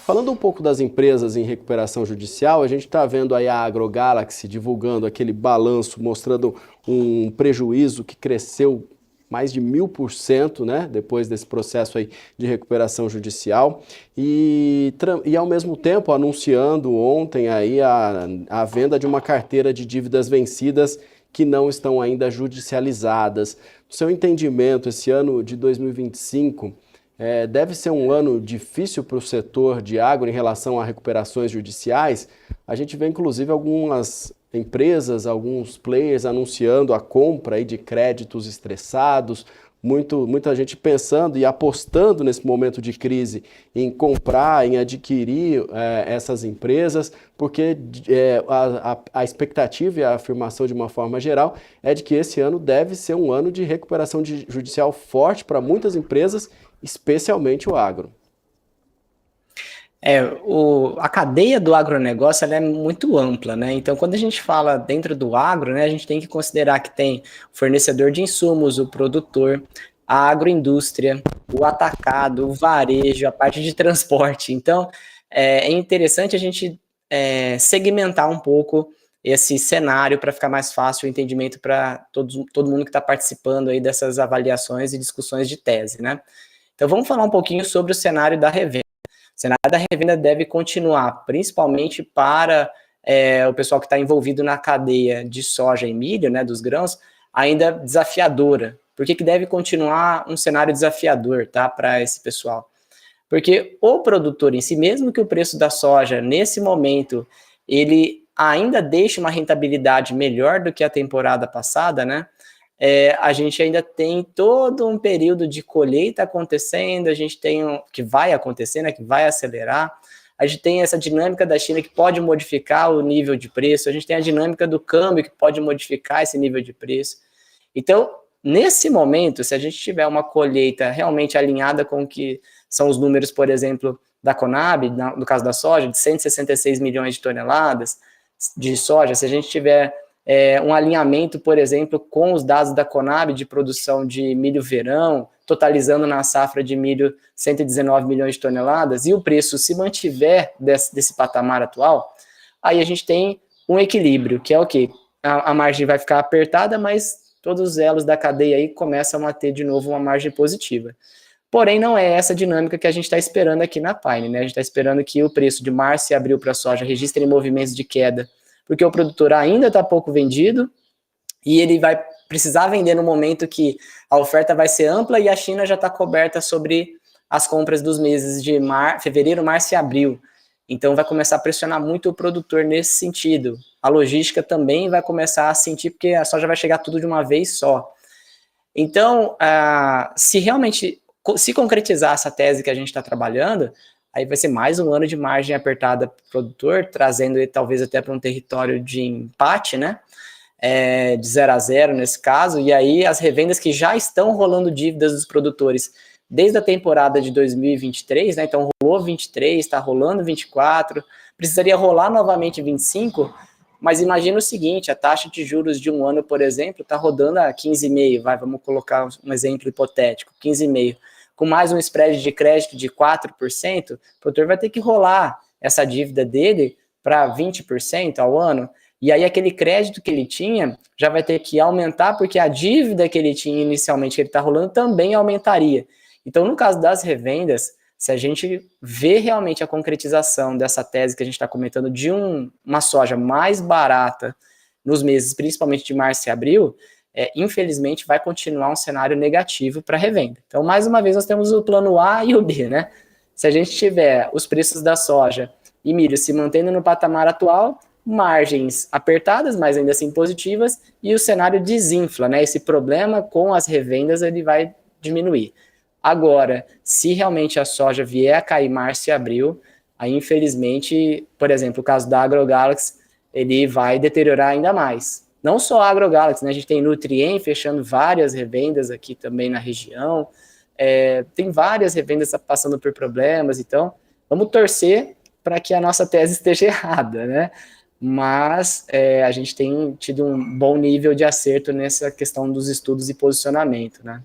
Falando um pouco das empresas em recuperação judicial, a gente está vendo aí a AgroGalaxy divulgando aquele balanço, mostrando um prejuízo que cresceu mais de 1000%, né, depois desse processo aí de recuperação judicial, e ao mesmo tempo anunciando ontem aí a venda de uma carteira de dívidas vencidas que não estão ainda judicializadas. No seu entendimento, esse ano de 2025 deve ser um ano difícil para o setor de agro em relação a recuperações judiciais. A gente vê inclusive algumas empresas, alguns players anunciando a compra aí de créditos estressados, muita gente pensando e apostando nesse momento de crise em comprar, em adquirir essas empresas, porque a expectativa e a afirmação de uma forma geral é de que esse ano deve ser um ano de recuperação judicial forte para muitas empresas, especialmente o agro. A cadeia do agronegócio ela é muito ampla, né? Então, quando a gente fala dentro do agro, né, a gente tem que considerar que tem o fornecedor de insumos, o produtor, a agroindústria, o atacado, o varejo, a parte de transporte. Então, é interessante a gente segmentar um pouco esse cenário para ficar mais fácil o entendimento para todo mundo que está participando aí dessas avaliações e discussões de tese, né? Então, vamos falar um pouquinho sobre o cenário da revenda. O cenário da revenda deve continuar, principalmente para o pessoal que está envolvido na cadeia de soja e milho, né, dos grãos, ainda desafiadora. Por que deve continuar um cenário desafiador, tá, para esse pessoal? Porque o produtor em si, mesmo que o preço da soja, nesse momento, ele ainda deixe uma rentabilidade melhor do que a temporada passada, né, a gente ainda tem todo um período de colheita acontecendo, a gente tem que vai acontecer, né, que vai acelerar, a gente tem essa dinâmica da China que pode modificar o nível de preço, a gente tem a dinâmica do câmbio que pode modificar esse nível de preço. Então, nesse momento, se a gente tiver uma colheita realmente alinhada com o que são os números, por exemplo, da Conab, no caso da soja, de 166 milhões de toneladas de soja, se a gente tiver um alinhamento, por exemplo, com os dados da Conab de produção de milho verão, totalizando na safra de milho 119 milhões de toneladas, e o preço se mantiver desse patamar atual, aí a gente tem um equilíbrio, que é o quê? A margem vai ficar apertada, mas todos os elos da cadeia aí começam a ter de novo uma margem positiva. Porém, não é essa dinâmica que a gente está esperando aqui na Pine, né? A gente está esperando que o preço de março e abril para a soja registrem movimentos de queda, porque o produtor ainda está pouco vendido e ele vai precisar vender no momento que a oferta vai ser ampla e a China já está coberta sobre as compras dos meses de fevereiro, março e abril. Então vai começar a pressionar muito o produtor nesse sentido. A logística também vai começar a sentir, porque a soja vai chegar tudo de uma vez só. Então, se realmente se concretizar essa tese que a gente está trabalhando, aí vai ser mais um ano de margem apertada para o produtor, trazendo ele talvez até para um território de empate, né? De 0-0 nesse caso, e aí as revendas que já estão rolando dívidas dos produtores desde a temporada de 2023, né? Então rolou 23, está rolando 24, precisaria rolar novamente 25, mas imagina o seguinte, a taxa de juros de um ano, por exemplo, está rodando a 15,5, vamos colocar um exemplo hipotético, 15,5, com mais um spread de crédito de 4%, o produtor vai ter que rolar essa dívida dele para 20% ao ano, e aí aquele crédito que ele tinha já vai ter que aumentar, porque a dívida que ele tinha inicialmente, que ele está rolando, também aumentaria. Então, no caso das revendas, se a gente vê realmente a concretização dessa tese que a gente está comentando de uma soja mais barata nos meses, principalmente de março e abril, infelizmente vai continuar um cenário negativo para a revenda. Então, mais uma vez, nós temos o plano A e o B, né? Se a gente tiver os preços da soja e milho se mantendo no patamar atual, margens apertadas, mas ainda assim positivas, e o cenário desinfla, né? Esse problema com as revendas ele vai diminuir. Agora, se realmente a soja vier a cair março e abril, aí infelizmente, por exemplo, o caso da AgroGalaxy, ele vai deteriorar ainda mais. Não só a AgroGalaxy, né? A gente tem Nutrien fechando várias revendas aqui também na região, tem várias revendas passando por problemas, então vamos torcer para que a nossa tese esteja errada, né? Mas a gente tem tido um bom nível de acerto nessa questão dos estudos e posicionamento, né?